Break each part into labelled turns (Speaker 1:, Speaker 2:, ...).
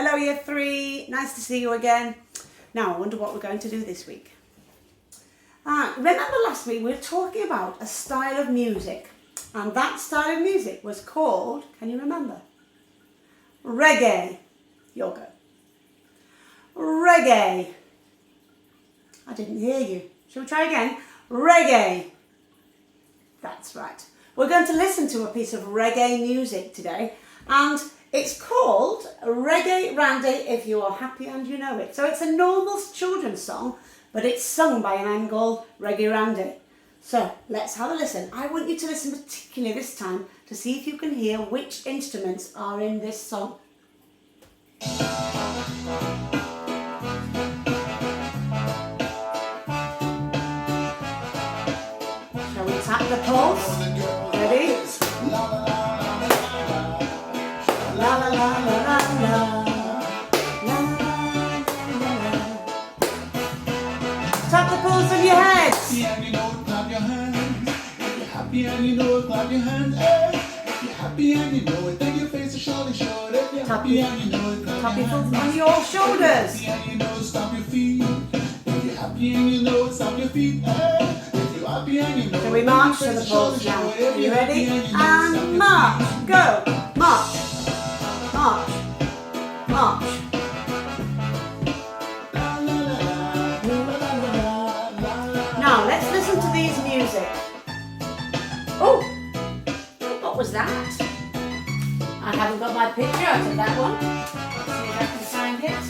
Speaker 1: Hello Year 3, nice to see you again. Now I wonder what we're going to do this week. Remember last week we were talking about a style of music, and that style of music was called, can you remember? Reggae. You'll go. Reggae. I didn't hear you. Shall we try again? Reggae. That's right. We're going to listen to a piece of reggae music today, and it's called Reggae Randy If You Are Happy and You Know It. So it's a normal children's song, but it's sung by a man called Reggae Randy. So let's have a listen. I want you to listen particularly this time to see if you can hear which instruments are in this song. Shall we tap the pulse? Ready? La la la la la la. La la la la. Tap the pulse of your head.
Speaker 2: Happy and you know it, clap your hands. If you're happy and you know it, clap your hands. Hey. If you're happy and you know it, then your face is surely short. If you're happy and you know it, clap your hands.
Speaker 1: On your shoulders.
Speaker 2: If you're happy and you know it, stomp your feet. If you're happy and you know it, stomp your feet. Hey. If you're happy and you know it,
Speaker 1: so we march to the pulse now. Are you ready? And march. Go. March. March. March. Now let's listen to these music. Oh, what was that? I haven't got my picture out of that one. Let's see if I can find it.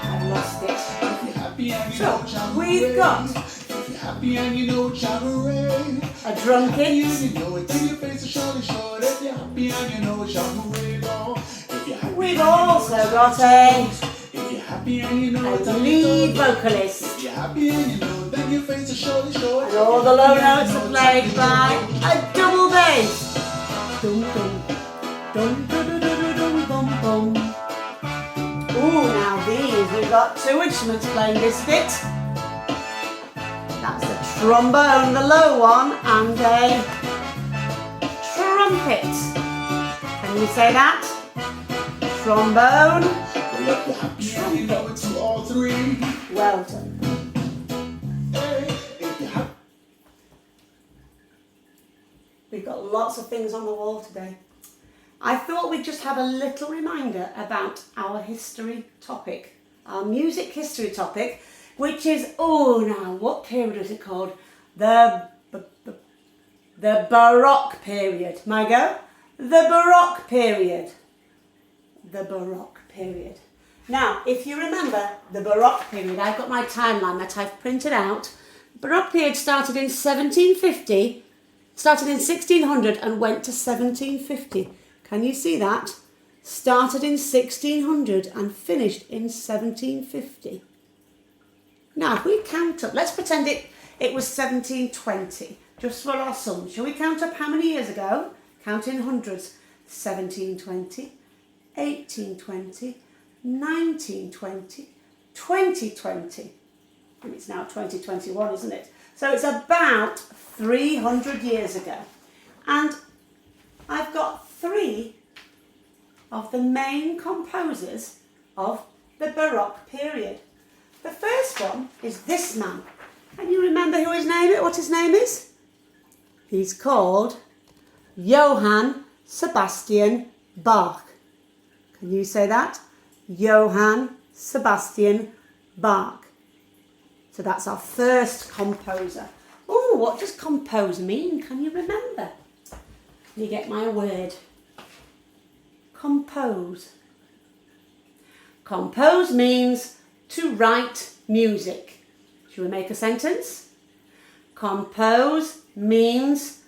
Speaker 1: I've lost it. So we've got a drum kit. We've also got a lead vocalist. And all the low notes are played by a double bass. Dum dum dum dum dum dum dum dum. Ooh, now these, we've got two instruments playing this bit. That's a trombone, the low one, and a trumpet. Can you say that? Trombone, trumpet. Well done. We've got lots of things on the wall today. I thought we'd just have a little reminder about our history topic, our music history topic, which is, now what period is it called? The Baroque period. My go? The Baroque period. The Baroque period. Now, if you remember the Baroque period, I've got my timeline that I've printed out. The Baroque period started in 1750, started in 1600 and went to 1750. Can you see that? Started in 1600 and finished in 1750. Now, if we count up, let's pretend it was 1720, just for our sum. Shall we count up how many years ago? Count in hundreds. 1720, 1820, 1920, 2020. And it's now 2021, isn't it? So it's about 300 years ago. And I've got three of the main composers of the Baroque period. The first one is this man. Can you remember what his name is? He's called Johann Sebastian Bach. Can you say that? Johann Sebastian Bach. So that's our first composer. Oh, what does compose mean? Can you remember? Can you get my word? Compose. Compose means to write music. Shall we make a sentence? Compose means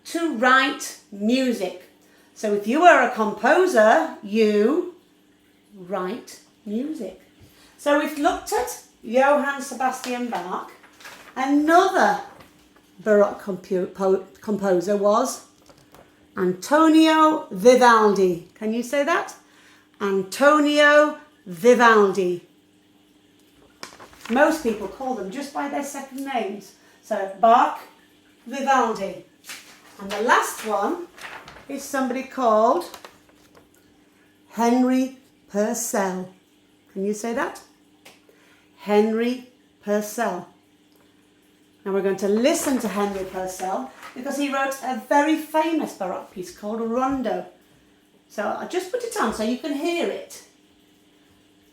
Speaker 1: to write music. So if you are a composer, you write music. So we've looked at Johann Sebastian Bach. Another Baroque composer was Antonio Vivaldi. Can you say that? Antonio Vivaldi. Most people call them just by their second names. So Bach, Vivaldi. And the last one is somebody called Henry Purcell. Can you say that? Henry Purcell. Now we're going to listen to Henry Purcell because he wrote a very famous Baroque piece called Rondo. So I'll just put it on so you can hear it.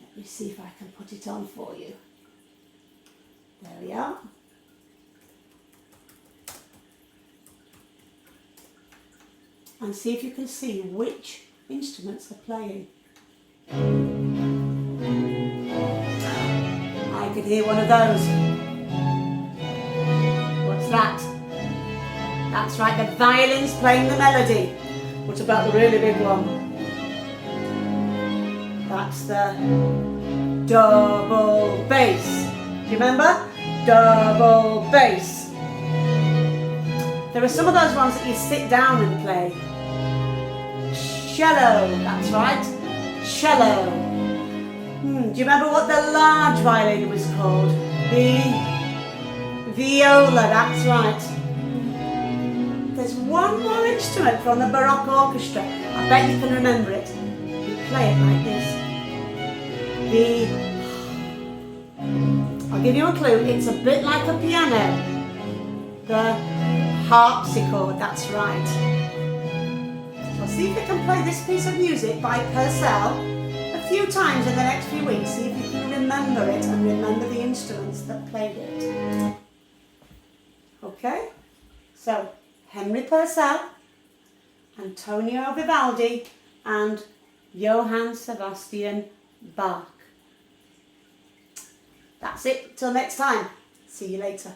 Speaker 1: Let me see if I can put it on for you. There we are. And see if you can see which instruments are playing. I could hear one of those. What's that? That's right, the violin's playing the melody. What about the really big one? That's the double bass. Do you remember? Double bass. There are some of those ones that you sit down and play. Cello, that's right. Cello. Do you remember what the large violin was called? The viola, that's right. There's one more instrument from the Baroque orchestra. I bet you can remember it. You play it like this. I'll give you a clue. It's a bit like a piano. The harpsichord, that's right. So see if you can play this piece of music by Purcell a few times in the next few weeks. See if you can remember it and remember the instruments that played it. Okay? So, Henry Purcell, Antonio Vivaldi, and Johann Sebastian Bach. That's it. Till next time. See you later.